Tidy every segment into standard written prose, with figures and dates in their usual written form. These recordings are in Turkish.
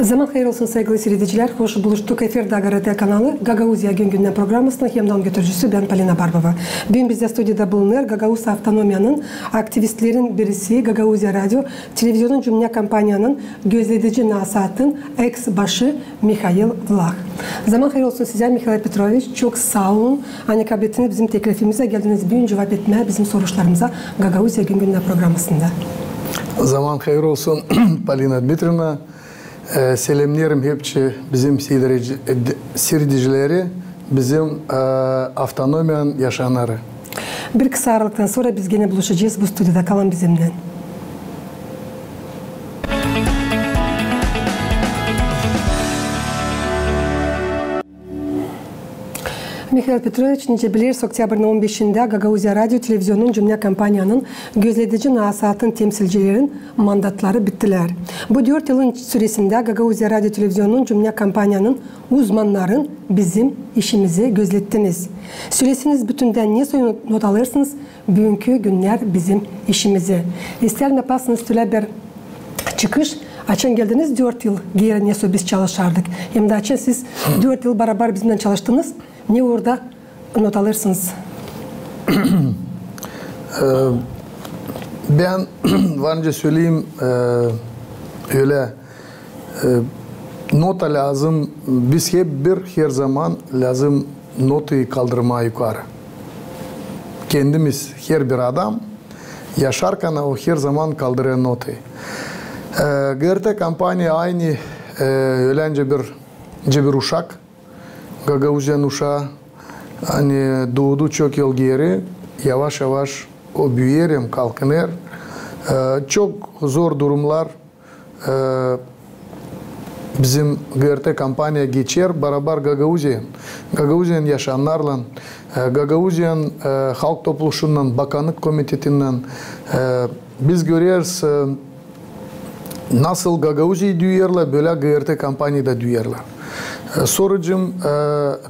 Zaman hayır olsun sevgili seyirciler. Hoş buluştuk. Efirde GRT kanalı Gagauzya Gün programmasının hemdan götürücüsü ben Polina Barbova. Bugün bizde stüdyoda bulunur Gagauz Avtonomiyanın aktivistlerin birisi Gagauzya Radyo Televizyonun Cümle Kampanyanın gözledici nasatın ex-başı Mikhail Vlah. Zaman hayır olsun size Mikhail Petrovich. Çok sağ olun. Anne kabinetine bizim teklifimize geldiniz. Bugün cevap etmeye bizim soruşlarımıza Gagauzya Gün programmasında. Zaman hayır olsun Polina Dmitrievna. Selamlarım hepsi bizim seyircileri, bizim avtonomiyan yaşayanları. Bir kısa aralıktan sonra biz yine buluşacağız bu stüdyoda. Kalın bizimle. Mikhail Petrovich, nice biliriz, Oktyabr'ın 15'inde Gagauzya Radyo Televizyonun Cümle Kampanyanın gözledici nasatın temsilcilerin mandatları bittiler. Bu 4 yılın süresinde Gagauzya Radyo Televizyonun Cümle Kampanyanın uzmanların bizim işimizi gözlettiniz. Söylesiniz bütünden ne soyu not alırsınız? Bugünkü günler bizim işimizi. İster yaparsınız tüle bir çıkış. Açın geldiniz 4 yıl geri ne biz çalışardık. Hem de açın siz 4 yıl beraber bizimle çalıştınız. Ne orada not alırsınız? Ben önce söyleyeyim öyle nota lazım. Biz hep her zaman lazım notu kaldırmaya yukarı. Kendimiz her bir adam yaşarken o her zaman kaldırıyor notu. GRT kampanya aynı öylece bir uşak. Gagauzyan uşağı hani doğdu çok yıl geri yavaş yavaş o büyüyerim kalkınır. Çok zor durumlar bizim GRT kampanya geçer beraber Gagauzyan yaşayanlarla Gagauzyan halk topluluğundan bakanlık komitetinden biz görüyoruz nasıl Gagauzya'yı duyarlar böyle GRT kampanyada duyarlar. Sorucum,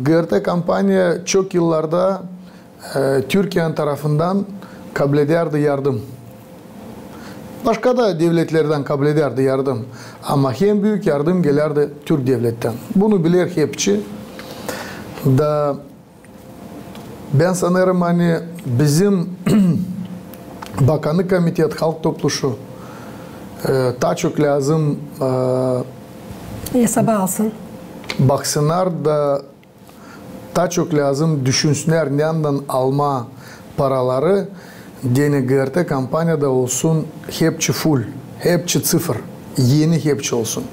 GRT kampanya çok yıllarda Türkiye tarafından kabul ederdi yardım. Başka da devletlerden kabul ederdi yardım. Ama en büyük yardım gelirdi Türk devletten. Bunu bilir hepsi. Da ben sanırım hani bizim Bakanlık Komitet Halk Topluluğu daha çok lazım hesaba alsın. Baksınlar da daha çok lazım düşünsünler nereden alma paraları deni GRT kampanyada olsun hepsi full, hepsi sıfır, yeni hepsi olsun.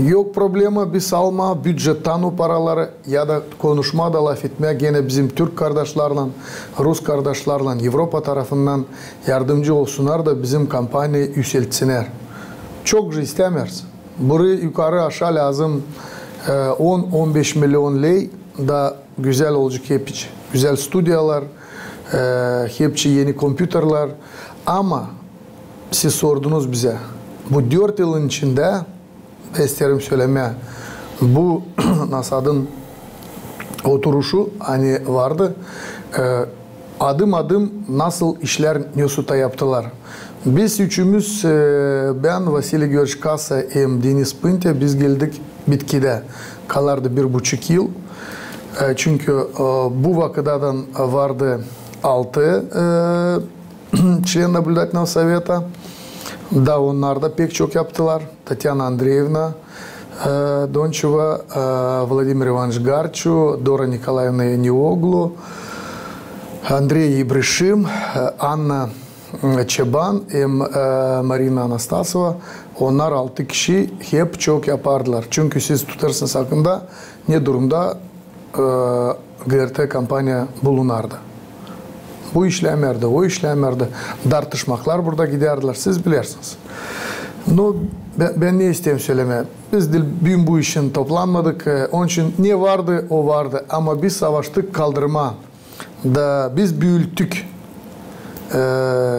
Yok problema biz alma bütçetten o paraları ya da konuşmada laf etmeye gene bizim Türk kardeşlerle, Rus kardeşlerle Avrupa tarafından yardımcı olsunlar da bizim kampanyayı yükseltsinler. Çok istemiyoruz. Burayı yukarı aşağı lazım 10-15 milyon lei da güzel olacak hepsi. Güzel stüdyolar, hepsi yeni kompüterler. Ama siz sordunuz bize. Bu 4 yılın içinde isterim söylemeye. Bu NASAD'ın oturuşu hani vardı. Adım adım nasıl işler NESUT'a yaptılar. Biz üçümüz, ben, Vasily Görşkasa, Deniz Pınte, biz geldik bitkide. Kalardı 1,5 yıl. Çünkü bu vakıdadan vardı 6 член наблюдательного совета. Da onlar da pek çok yaptılar. Tatyana Andreevna Doncheva, Vladimir Ivанович Garchu, Dora Nikolaevna Nioglu, Andrei Ibrishim, Anna Çeban, Marina Anastasova. Onlar 6 kişi hep çok yapardılar. Çünkü siz tutarsınız hakkında ne durumda GRT kampanya bulunardı. Bu işlemlerde, o işlemlerde tartışmaklar burada giderdiler. Siz bilirsiniz. No, ben ne isteyeyim söylemeye. Biz de bugün bu işin toplanmadık. Onun için ne vardı o vardı. Ama biz savaştık kaldırma. Da biz büyüttük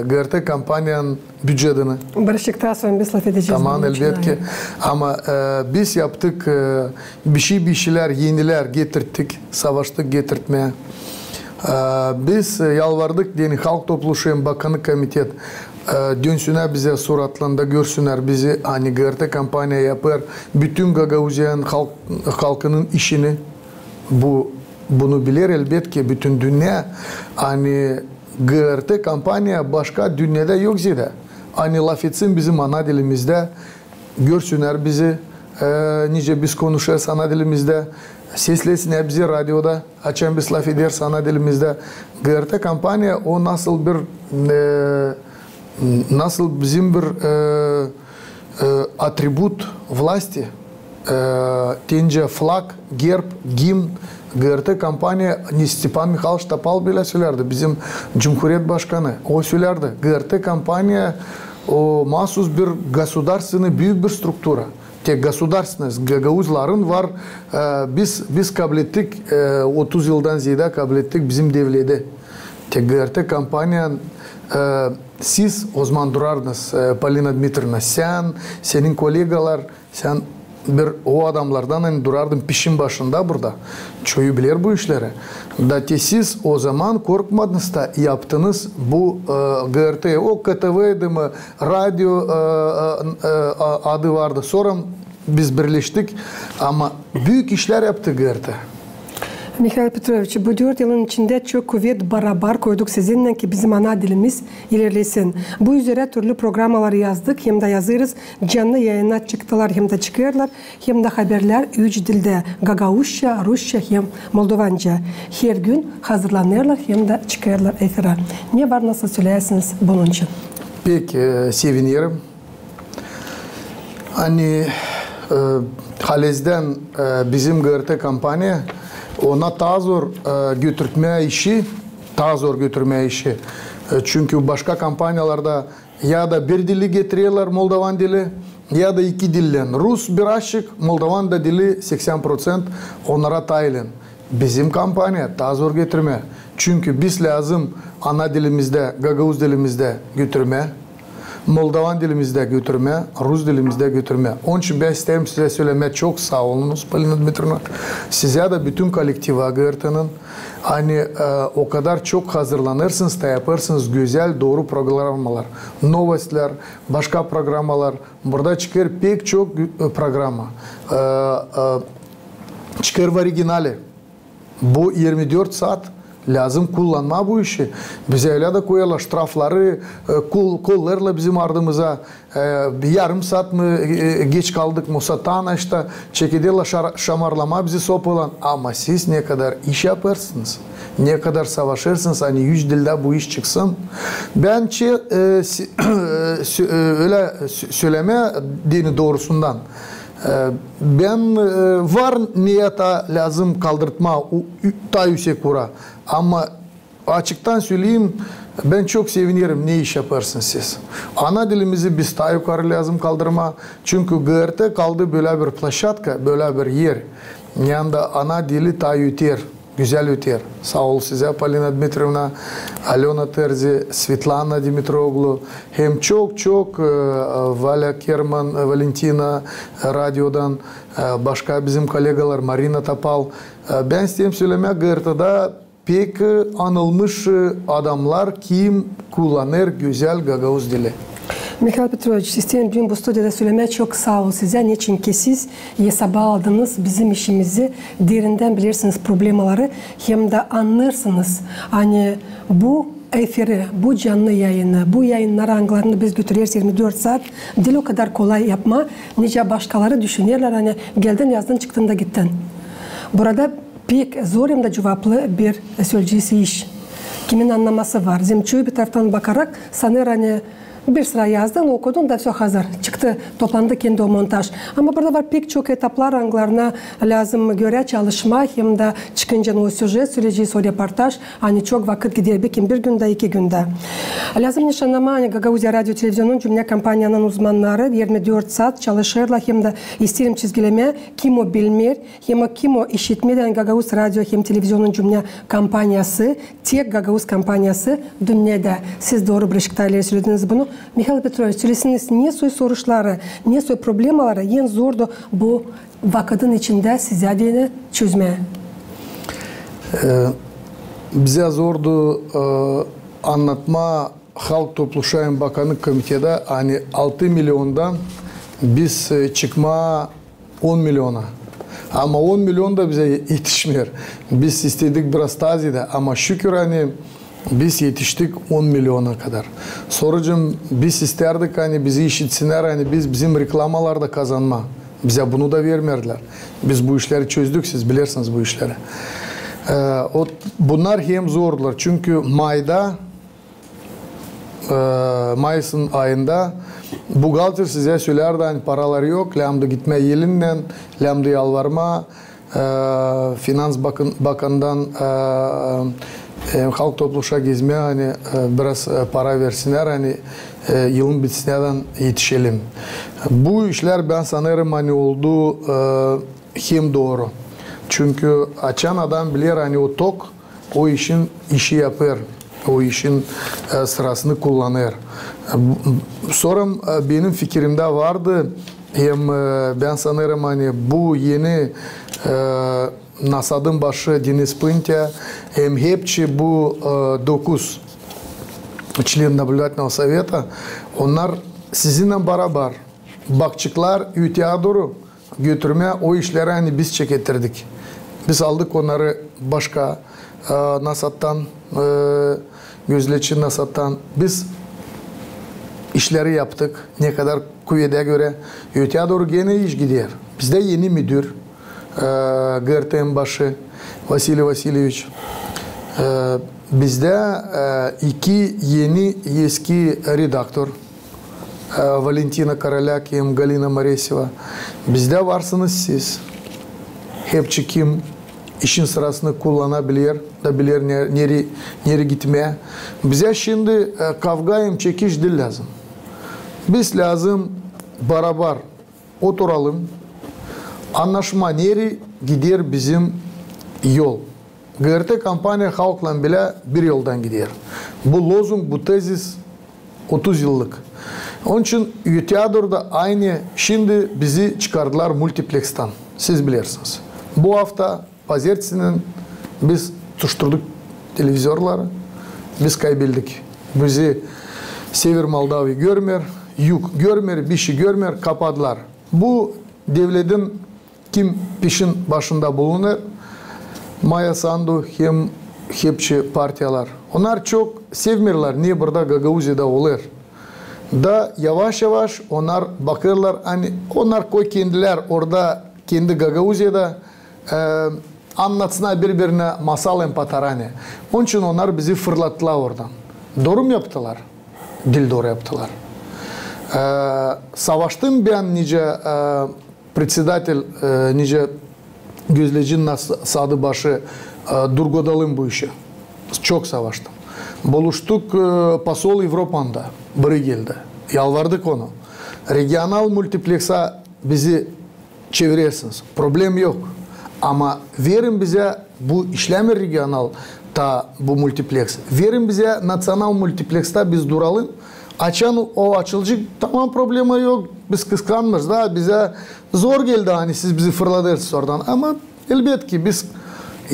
GRT kampanyanın bütçedini. Barışıktan sonra biz laf edeceğiz. Tamam elbette ki. Ama biz yaptık bir şeyler yeniler getirttik. Savaştık getirtmeye. Biz yalvardık diye halk topluluğu bakanlık komitet dönsünler bize suratlarında görsünler bizi hani GRT kampanya yapar bütün Gagauzya'nın halkının işini bunu bilir elbet ki bütün dünya hani GRT kampanya başka dünyada yok zira hani laf etsin bizim ana dilimizde görsünler bizi nice biz konuşuyoruz ana dilimizde seslesinler bizi radyoda açan biz laf ederiz ana dilimizde GRT kampanya o nasıl bir nasıl bizim bir atribut власти tence flag, gerb, gimn GRT kampanya Stepan Mikhailovich Topal bile söylerdi bizim Cumhuriyet Başkanı o söylerdi GRT kampanya o mahsus bir государственный büyük bir struktura tek государственность Gagauzların var biz kabul ettik 30 yıldan ziyade kabul ettik bizim devleti tek GRT kampanyanın siz o zaman durardınız Polina Dmitrievna senin kolegalar sen bir o adamlardan hani durardın pişin başında burada çoğu bilir bu işleri da siz o zaman korkmadınız da yaptınız bu GRT o KTV'di mi radyo adı vardı sonra biz birleştik ama büyük işler yaptı GRT. Mikhail Petrovich, bu 4 yılın içinde çok kuvvet beraber koyduk sizinle ki bizim ana dilimiz ilerlesin. Bu üzere türlü programalar yazdık, hem de yazırız. Canlı yayına çıktılar, hem de çıkıyorlar. Hem de haberler 3 dilde. Gagauzca, Rusça, hem Moldovanca. Her gün hazırlanırlar, hem de çıkıyorlar efire. Ne var, nasıl söylersiniz bunun için? Peki, sevinirim. Hani Halez'den bizim GRT kampanya ona daha zor götürme işi. Çünkü başka kampanyalarda ya da bir dili getiriyorlar Moldovan dili ya da iki dilden. Rus birazcık, Moldovan da dili 80% onlara tayin. Bizim kampanya daha zor getirme. Çünkü biz lazım ana dilimizde, Gagauz dilimizde götürme. Moldovan dilimizde götürme, Rus dilimizde götürme. Onun için ben isterim size söylemeye çok sağ olunuz Polina Dmitrievna. Size de bütün kolektiva GRT'nin hani o kadar çok hazırlanırsınız da yaparsınız güzel doğru programlar. Novostlar, başka programlar. Burada çıkar pek çok programa. Çıkar orijinali. Bu 24 saat lazım kullanma bu işi. Bize öyle de koyarlar ştrafları, kollarla bizim ardımıza yarım saat mı geç kaldık mı satana işte çekediler şamarlama bizi sopulan. Ama siz ne kadar iş yaparsınız, ne kadar savaşırsınız hani 100 dilde bu iş çıksın. Ben öyle söyleme dini doğrusundan. Ben var niyata lazım kaldırtma ta yüksek kura. Ama açıktan söyleyeyim ben çok sevinirim ne iş yaparsınız siz. Ana dilimizi biz ta yukarı lazım kaldırma. Çünkü GRT kaldı böyle bir plaşatka, böyle bir yer. Yanında ana dili ta öter. Güzel öter. Sağ ol size Polina Dmitrievna, Alena Terzi, Svetlana Dimitroglu. Hem çok Valya Kerman, Valentina radyodan, başka bizim kolegalar Marina Topal. Ben istedim söylemeye GRT'da pek anılmış adamlar kim kullanır güzel Gagauz dili. Mikhail Petrovich, istedim dün bu stüdyoda söylemeye çok sağ olun size. Niçin ki siz hesaba aldınız bizim işimizi, derinden bilirsiniz problemaları, hem de anlarsınız. Hani bu efiri, bu canlı yayını, bu yayınlar anglarını biz götürüyoruz 24 saat. Dil o kadar kolay yapma. Nice başkaları düşünüyorlar hani geldin yazdın çıktın da gittin. Burada pek zor hem de cevaplı bir söyleyicisi iş. Kimin anlaması var. Zemçuyu bir taraftan bakarak sanır hani bir sıra yazdın, okudun da все hazır. Çıktı, toplandı kendi o montaj. Ama burada var pek çok etaplar anglarına lazım göre çalışma. Hem de çıkınca o süjet, söyleyeceğiz o reportaj. Hani çok vakit gidiyor. Belki bir günde, 2 günde. Lazım nişanlama hani Gagauzya Radyo Televizyonun cümle kampanyanın uzmanları 24 saat çalışırlar. Hem de isterim çizgileme kim o bilmir, hem kim o işitmeden Gagauz Radyo hem Televizyonun cümle kampanyası, tek Gagauz kampanyası dünyada. Siz doğru bir ışıkta söylediniz bunu. Mikhail Petrovich, söylesiniz niye soy soruşları, niye soy problemaları en zordu bu vakitin içinde size diyene çözmeye? Bize zordu anlatma Halk Topluşayın Bakanlık Komitede hani 6 milyondan biz çıkma 10 milyona. Ama 10 milyon da bize yetişmiyor. Biz istedik biraz tazide ama şükür hani biz yetiştik 10 milyona kadar. Sorucum biz isterdik hani bizi işitsinler hani bizim reklamalarda kazanma. Bize bunu da vermediler. Biz bu işleri çözdük, siz bilirsiniz bu işleri. Bunlar hem zorlar çünkü Mayıs'ın ayında buğaltır size söylerdi hani paraları yok, lamda gitme yelinden, lamda yalvarma, Finans Bakan'dan halk topluşa gezmeye hani biraz para versinler hani yılın bitsineden yetişelim. Bu işler ben sanırım hani oldu hem doğru. Çünkü açan adam bilir hani o tok o işi yapar. O işin sırasını kullanır. Sonra benim fikrimde vardı hem ben sanırım hani bu yeni NASA'nın başı Deniz Pıntya hem hepsi bu 9 член наблюдательного совета onlar sizinle beraber bakçıklar ütüye doğru götürmeye o işleri hani biz çekettirdik. Biz aldık onları başka NASA'dan gözleçi NASA'dan biz işleri yaptık. Ne kadar kuvvete göre öteye doğru gene iş gidiyor. Bizde yeni müdür GRT'nin başı Vasily Vasilyevich. Bizde 2 yeni eski redaktör Valentina Karolyak hem Galina Mareseva. Bizde varsınız siz. Hepsi kim işin sırasını kullanabilir, da bilir nereye gitmeye. Bize şimdi kavga hem çekiş değil lazım. Biz lazım beraber oturalım. Anlaşma nereye gider bizim yol. GRT kampanya halkla bile bir yoldan gider. Bu lozung, bu tezis 30 yıllık. Onun için Ütüyador'da aynı şimdi bizi çıkardılar multiplex'tan. Siz bilirsiniz. Bu hafta Pazartesi'nin biz tuşturduk televizyonları. Biz kaybettik. Bizi Sever Moldova görmüyor, yük görmüyor, bir şey görmüyor, kapadılar. Bu devletin kim peşin başında bulunur? Maya Sandu hem hepsi partiyalar. Onlar çok sevmiyorlar. Niye burada Gagauzya'da olur? Da yavaş yavaş onlar bakırlar. Hani onlar koy kendiler orada kendi Gagauzya'da anlatsınlar birbirine masal empatarane. Onun için onlar bizi fırlattılar oradan. Doğru mu yaptılar? Dil doğru yaptılar. Savaştım ben nice председатель, nice gözleci NASA'dı başı durgodalım bu işi. Çok savaştım. Buluştuk посол Avrupa'da, Brügel'de. Yalvardık onu. Regional multiplex'a bizi çevirirsiniz. Problem yok. Ama verin bize bu işlemi regional da bu multiplex. Verin bize nasyonal multiplex'ta biz duralım. Açan o açılacak tamam problemi yok. Biz kıskanmıyoruz da bize zor geldi hani siz bizi fırladınız oradan. Ama elbette ki biz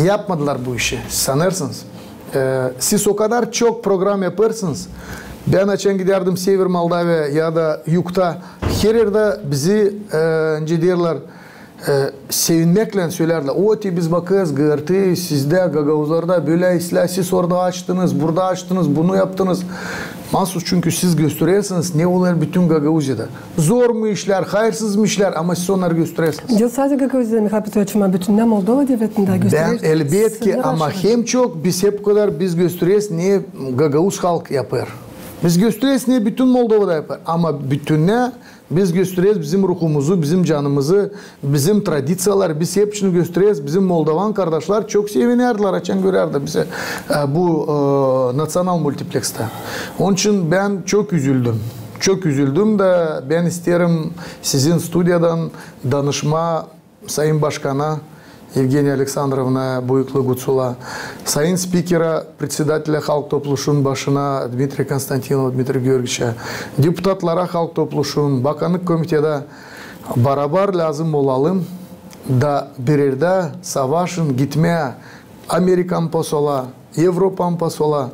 yapmadılar bu işi. Sanırsınız. Siz o kadar çok program yaparsınız. Ben açan giderdim Sever Moldova ya da Yuk'ta. Her yerde bizi önce diyorlar sevinmekle söylerler. O ti biz bakıyoruz GRT sizde Gagauzlarda böyle işler siz orada açtınız, burada açtınız, bunu yaptınız. Mahsus çünkü siz gösteriyorsunuz ne olur bütün Gagauzya'da. Zor mu işler, hayırsız mı işler ama siz onları gösteriyorsunuz. Yok sadece Gagauzya'da Mikhail Petrovich ama bütün ne Moldova devletinde gösteriyoruz. Ben elbette ki ama hem çok biz hep kadar biz gösteriyoruz niye Gagauz halk yapar. Biz gösteriyoruz niye bütün Moldova'da yapar. Ama bütün ne? Biz gösteriyoruz bizim ruhumuzu, bizim canımızı, bizim tradisiyalar, biz hepsini gösteriyoruz. Bizim Moldovan kardeşler çok sevinirdiler, açan görerdi bize bu nasyonal multiplex'te. Onun için ben çok üzüldüm. Çok üzüldüm de ben isterim sizin stüdyodan danışma Sayın Başkan'a, Evgeniya Alexandrovna Buyuklu-Gutsula, Sayın Spikera, председателя Halk Topluşu'nun başına Dmitri Konstantinov, Dmitri Georgievич'e, deputatlara Halk Topluşu'nun, Bakanlık Komitede beraber lazım olalım da bir yerde savaşın gitmeye Amerikan posola, Avrupan posola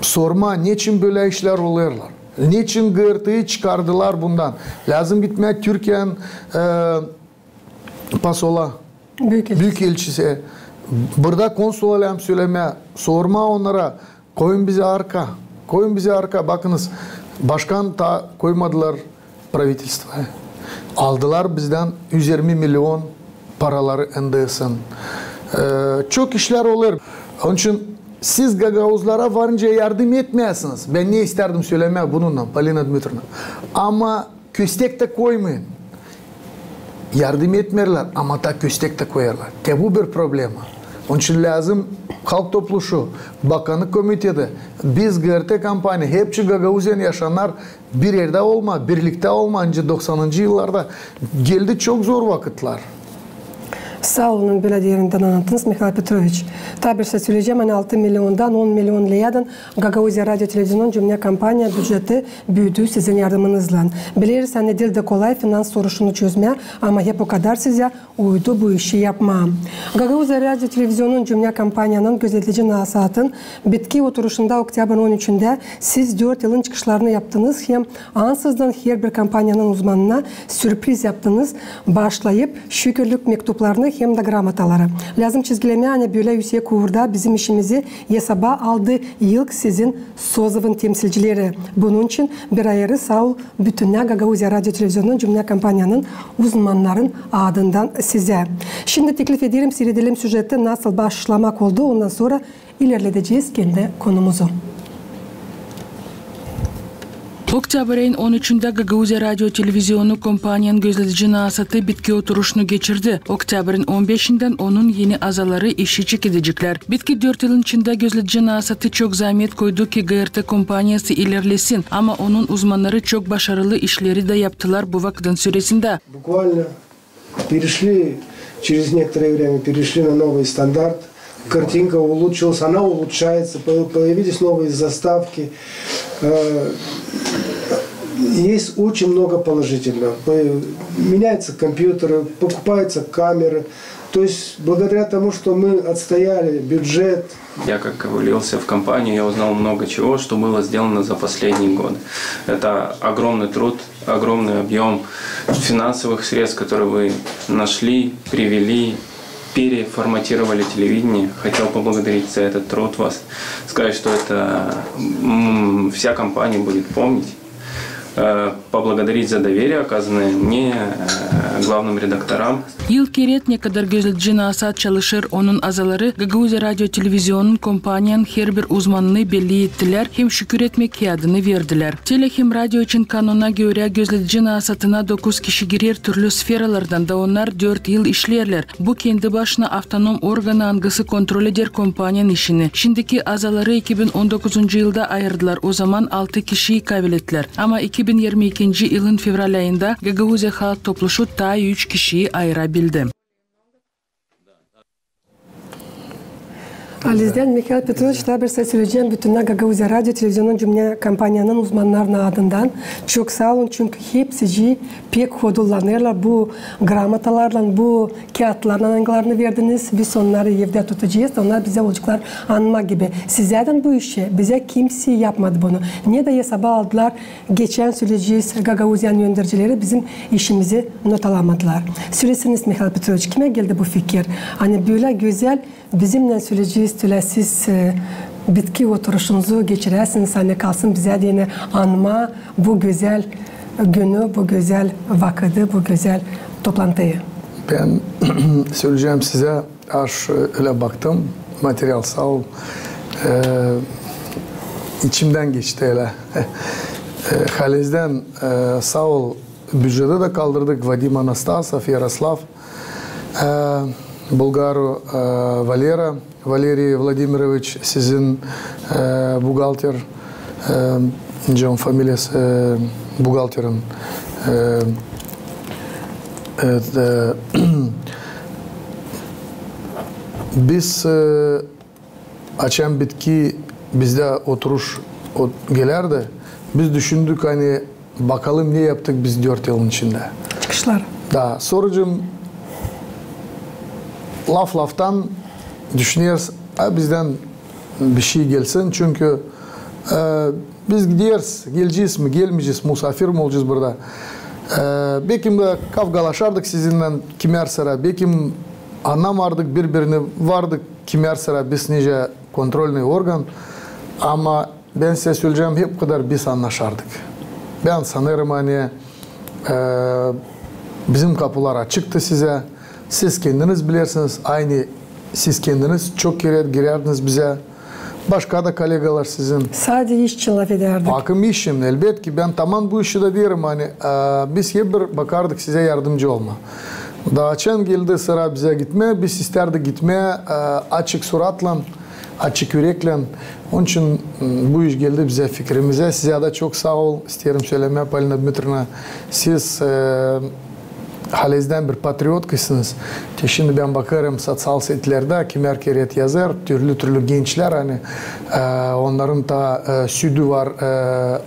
sorma niçin böyle işler oluyorlar? Niçin GRT'yi çıkardılar bundan? Lazım gitmeye Türkiye'nin pasola, büyükelçisi. Burada konsolosluğa söylemeye, sorma onlara. Koyun bize arka. Koyun bize arka. Bakınız başkan da koymadılar правительствоya. Aldılar bizden 120 milyon paraları NDS'ın. Çok işler olur. Onun için siz Gagavuzlara varınca yardım etmeyesiniz. Ben ne isterdim söylemeye bununla Polina Dmitrovna. Ama köstek de koymayın. Yardım etmerler ama da köstek de koyarlar. Bu bir problem. Onun için lazım halk topluluğu, bakanlık komitede, biz GRT kampanya, hepsi Gagavuzyan yaşayanlar bir yerde olma, birlikte olmayınca 90'lı yıllarda geldi çok zor vakitler. Sağ olun böyle yerinden anlattınız Mikhail Petrovich. Tabii size söyleyeceğim, hani 6 milyondan 10 milyon liradan Gagavuzya Radyo Televizyon'un cümle kampanya bütçeti büyüdü sizin yardımınızla. Biliriz hani dilde kolay finans soruşunu çözmeye ama hep o kadar size uydu bu işi yapmam. Gagavuzya Radyo Televizyon'un cümle kampanyanın gözetici nasatın bitki oturuşunda Oktyabr 13'ünde siz 4 yılın çıkışlarını yaptınız. Hem ansızdan her bir kampanyanın uzmanına sürpriz yaptınız. Başlayıp şükürlük mektuplarını hem de gramataları. Lazım çizgilemeye hani böyle yüksek uğurda bizim işimizi hesaba aldı yılk sizin Sozov'un temsilcileri. Bunun için bir ayrı sağ ol bütünle Gagavuzya Radyo Televizyonu'nun cümle kampanyanın uzmanların adından size. Şimdi teklif ederim seyredelim süjeti nasıl başlamak oldu ondan sonra ilerleteceğiz kendi konumuzu. Oktyabr ayın 13'ünde Gagavuzya Radyo Televizyonu kompanyanın gözletici nasatı bitki oturuşunu geçirdi. Oktyabr'ın 15'inden onun yeni azaları işi çekecekler. Bitki 4 yılın içinde gözletici nasatı çok zahmet koydu ki GRT kompanyası ilerlesin. Ama onun uzmanları çok başarılı işleri de yaptılar bu vaktin süresinde. Bukvalno перешли, через некоторое время перешли на новый стандарт. Картинка улучшилась, она улучшается, появились новые заставки. Есть очень много положительного. Меняются компьютеры, покупаются камеры. То есть благодаря тому, что мы отстояли бюджет. Я как влился в компанию, я узнал много чего, что было сделано за последние годы. Это огромный труд, огромный объем финансовых средств, которые вы нашли, привели, переформатировали телевидение. Хотел поблагодарить за этот труд вас, сказать, что это вся компания будет помнить. Поблагодарить за доверие, оказанное мне, главным редакторам. Yıl keret ne kadar gözetici nasat çalışır, onun azaları Gagavuzya Radyo Televizyonun kompanyanın her bir uzmanını belli ettiler, hem şükür etmek kağıdını verdiler. Tele hem radyo için kanuna göre gözetici nasatına 9 kişi girer türlü sferalardan da onlar 4 yıl işlerler. Bu kendi başına avtonom organı hangisi kontrol eder kompanyanın işini. Şimdiki azaları 2019 yılda ayırdılar, o zaman 6 kişiyi kaybettiler. Ama 2022 yılın fevral ayında Gagavuzya halk topluluğu ta 3 kişiyi ayırabildi. Alizden Mikhail Petrovich tabi size söyleyeceğim bütünler Gagavuzya Radyo Televizyonun cümle kampanyanın uzmanlarının adından. Çok sağ olun çünkü hepsi pek kodullanırlar. Bu gramatalarla, bu kağıtlarla anılarını verdiniz. Biz onları evde tutacağız. Onlar bize olacaklar anma gibi. Sizlerden bu işi bize kimse yapmadı bunu. Niye de hesaba aldılar? Geçen söyleyeceğiz Gagavuzyan yöndericileri bizim işimizi not alamadılar. Söylesiniz Mikhail Petrovich, kime geldi bu fikir? Hani böyle güzel bizimle söyleyeceğiz. Siz bitki oturuşunuzu geçiresiniz, hani kalsın bize diye anma bu güzel günü, bu güzel vakiti, bu güzel toplantıyı. Ben söyleyeceğim size, öyle baktım, materyal sağ ol, içimden geçti öyle. Halizden sağ ol, büdjede de kaldırdık Vadim Anastasov, Yaroslav, Bulgaru Valera, Валерий Владимирович sizin buhalter, John familiyası buhalterin. Biz açan bitki bizde oturuş gelirdi. Biz düşündük hani bakalım ne yaptık biz 4 yılın içinde. Çıkışlar. Da sorucum laftan düşünüyoruz bizden bir şey gelsin çünkü Biz gideriz, geleceğiz mi, gelmeyeceğiz, musafir mi olacağız burada? Bekim kavgalaşardık sizinle kimer sıra, bekim anlamardık birbirini, vardık kimer sıra, biz nice kontrolni organ. Ama ben size söyleyeceğim, hep kadar biz anlaşardık. Ben sanırım hani bizim kapılar açıktı size. Siz kendiniz bilirsiniz, aynı siz kendiniz çok girerdiniz bize. Başka da kolegalar sizin. Sadece işçi laf ederdik. Bakım işim elbet ki ben tamam bu işi de diyorum hani biz hep bir bakardık size yardımcı olma. Daha çen geldi sıra bize gitme, biz isterdik gitmeye açık suratla, açık yürekle. Onun için bu iş geldi bize fikrimize. Size de çok sağ ol isterim söylemeye Polina Dmitriyevna. Siz halezden bir patriot kısınız. Şimdi ben bakarım sosyal sitelerde kimer keret yazar, türlü gençler hani onların da südü var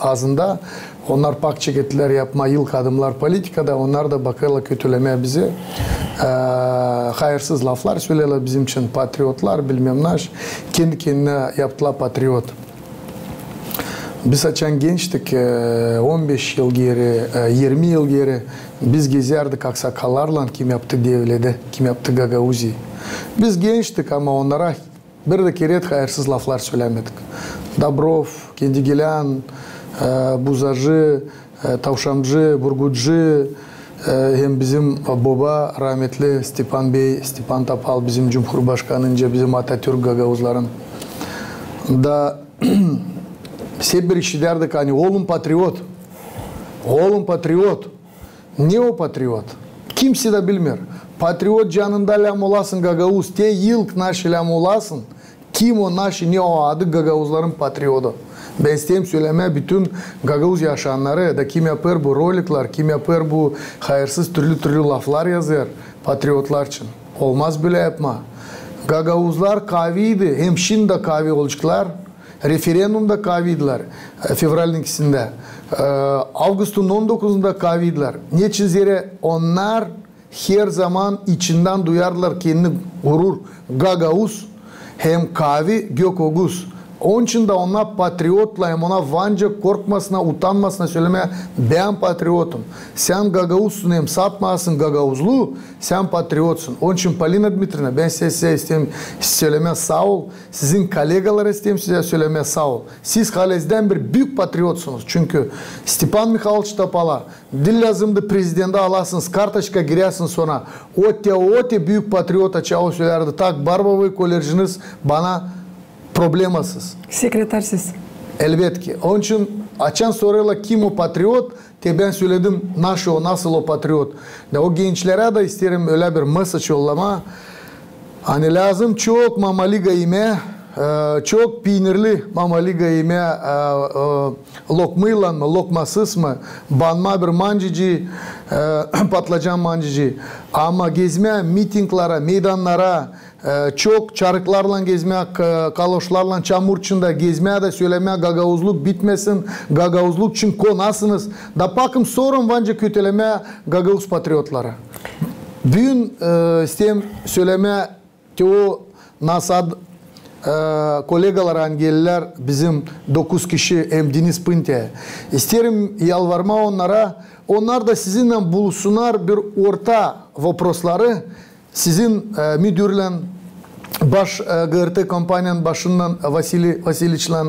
ağzında. Onlar pak çeketler yapma, yılk adımlar politikada. Onlar da bakarlar kötülemeye bizi. Hayırsız laflar söylerler bizim için patriotlar bilmem ne. Kendi kendine yaptılar patriot. Biz açan gençtik 15 yıl geri, 20 yıl geri biz gezerdik aksakallarla kim yaptı devlede, kim yaptı Gagauzi'yi. Biz gençtik ama onlara bir de kere hayırsız laflar söylemedik. Dobrov, Kendigilan, Buzacı, Tavşamcı, Burgutcı, hem bizim baba rahmetli Stepan Bey, Stepan Tapal bizim Cumhurbaşkanınca bizim Atatürk Gagauzların da hep bir işi derdik hani oğlum patriot. Oğlum patriot. Ne o patriot? Kimse de bilmiyor. Patriot canında lam olasın Gagauz. Te yılk naşı lam olasın. Kim o naşı ne o adı Gagauzların patriotu. Ben isteyeyim söylemeye bütün Gagauz yaşayanları da kim yapar bu rolikler, kim yapar bu hayırsız türlü laflar yazar patriotlar için. Olmaz böyle yapma. Gagauzlar kaviydi. Hem şimdi de kavi olacaklar. Referandumda kaviydiler. Fevral'ın ikisinde. Ağustos'un 19'unda kaviydiler. Niçin zire onlar her zaman içinden duyarlar kendini gurur. Gagauz hem kavi Gökoguz. Onun için de ona patriotla hem ona vanca korkmasına, utanmasına söylemeye ben patriotum. Sen Gagauzsun hem satmasın Gagauzlu, sen patriotsun. Onun için Polina Dmitriyevna ben size isteyeyim söylemeye sağ ol. Sizin kolegalar isteyeyim size söylemeye sağ ol. Siz halezden bir büyük patriotsunuz. Çünkü Stepan Mikhailovich Topala dil lazımdı prezidente alasınız, kartaşka girersiniz sonra. Ote büyük patriota çağı söylerdi. Tak Barbavoy kolejiniz bana problemasız. Sekretersiz. Elbette ki. Onun için açan soruyorlar kim o patriot? Ben söyledim nasıl o patriot. O gençlere de isterim öyle bir mesaj yollama. Hani lazım çok mamaliga yeme, çok peynirli mamaliga yeme, lokmayla mı, lokmasız mı, banma bir mancıcı, patlıcan mancıcı. Ama gezme mitinglara, meydanlara, çok çarıklarla gezmeye, kaloşlarla çamur içinde gezmeye de söylemeye Gagauzluk bitmesin. Gagauzluk için konasınız. Da bakım sorun bence kötülemeye Gagauz patriotlara. Bugün isteyeyim söylemeye ki o Nasad kolegalar angeliler bizim 9 kişi hem Deniz Pınte. İsterim yalvarma onlara. Onlar da sizinle bulsunlar bir orta vопроsları. Sizin müdürle baş GRT kompanyanın başından Vasiliç'la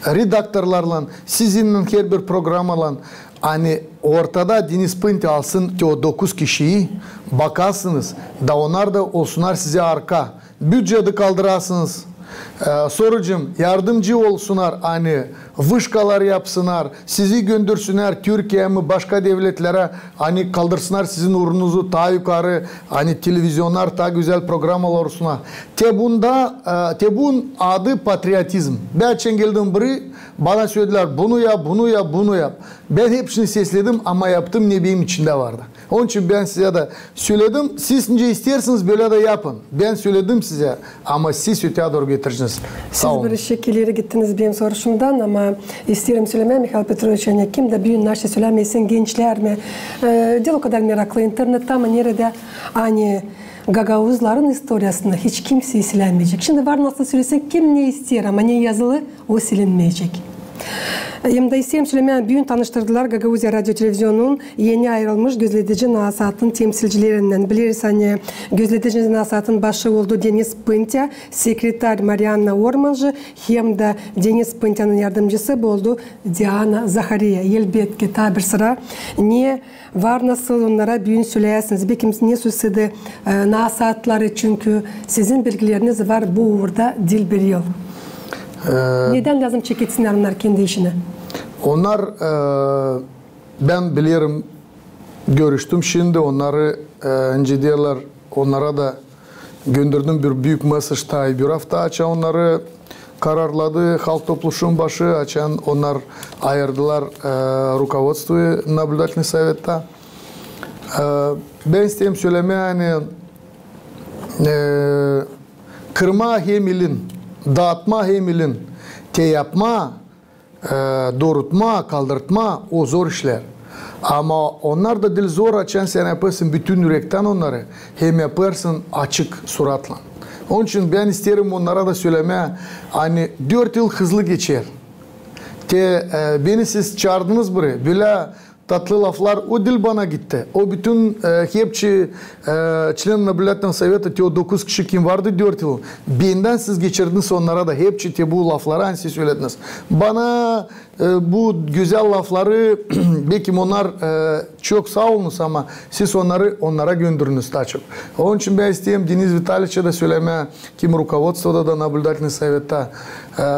redaktörlerle sizinle her bir programla hani ortada Deniz Pınte alsın ki o 9 kişiyi bakarsınız da onlar da olsunlar size arka. Bütçede kaldırasınız. Sorucum yardımcı olsunlar hani vışkalar yapsınlar sizi göndersünler Türkiye mi başka devletlere hani kaldırsınlar sizin uğrunuzu daha yukarı hani televizyonlar daha güzel programlar olsunlar. Bunun adı patriotizm. Ben geldim biri bana söylediler bunu yap. Ben hepsini sesledim ama yaptım ne benim içinde vardı. Onun için ben size de söyledim. Siz ne isterseniz böyle de yapın. Ben söyledim size ama siz öteye doğru getireceksiniz. Sağ olun. Siz bir şekilleri gittiniz benim soruşumdan ama isterim söylemeye Mikhail Petrovich'e kim de büyün naşı söylemesin gençler mi? Değil o kadar meraklı internette ama nerede hani Gagauzların historiasında hiç kimse silinmeyecek. Şimdi var nasıl söylesen kim ne ister ama ne yazılı o silinmeyecek. Emdaysem Süleyman Büyün tanıştırdılar Gagauzya Radyo Televizyonu'nun yeni ayrılmış gözletici nasatın temsilcilerinden. Biliriz hani gözletici nasatın başı oldu Deniz Pıntya, sekreter Marianna Ormancı, hem de Deniz Pıntya'nın yardımcısı oldu Diana Zahariya. Elbette tabi sıra ne var nasıl onlara büyün söyleyesiniz. Belki ne söyledi nasatları çünkü sizin bilgileriniz var bu uğurda dil bir yıl. Neden lazım çeketsinler onlar kendi işine? Onlar ben bilirim, görüştüm şimdi onları önce diyorlar, onlara da gönderdim bir büyük mesaj bir hafta açan onları kararladı halk topluluğun başı açan onlar ayırdılar rukovodstvu наблюдательный совета. Ben isteyeyim söylemeye hani kırma hemilin, dağıtma hemilin, yapma, doğrultma, kaldırtma o zor işler. Ama onlar da dil zor açan sen yaparsın bütün yürekten onları hem yaparsın açık suratla. Onun için ben isterim onlara da söylemeye hani 4 yıl hızlı geçer. Beni siz çağırdınız buraya. Böyle tatlı laflar o dil bana gitti. O bütün hepçi член наблюдательного совета o 9 kişi kim vardı 4 yıl. Benden siz geçirdiniz onlara da hepçi bu lafları hani siz söylediniz. Bana bu güzel lafları belki onlar çok sağ olunuz ama siz onlara gönderiniz daha çok. Onun için ben isteyeyim Deniz Vitaliç'e de söylemeye kim rukovodствода da наблюдательный совета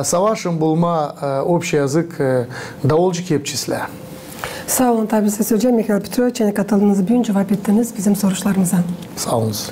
savaşın bulma общий языk davulcu hepçisiler. Sağ olun tabi size söyleyeceğim Mikhail Petrovich. Katıldığınız büyün cevap ettiniz bizim soruşlarımıza. Sağ olunuz.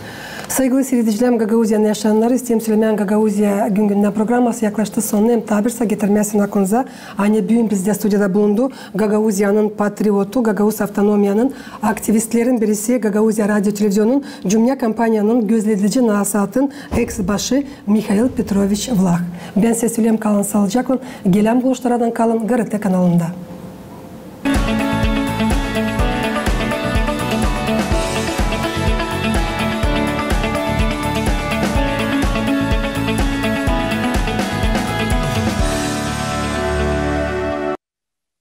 Saygılı seyredicilerim, Gagauzya'nın yaşayanları isteyim Süleyman Gagauzya gün günden programması yaklaştı sonuna. Hem tabirse getirmesin aklınıza. Aynı büyün bizde stüdyoda bulundu. Gagauzya'nın patriotu, Gagauz Avtonomya'nın aktivistlerin birisi, Gagauzya Radyo Televizyonu'nun Cumya kampanyanın gözletici nasatın ex-başı Mikhail Petrovich Vlah. Ben size söyleyeyim kalın sağlıcakla. Gelen buluşlardan kalın GRT kanalında.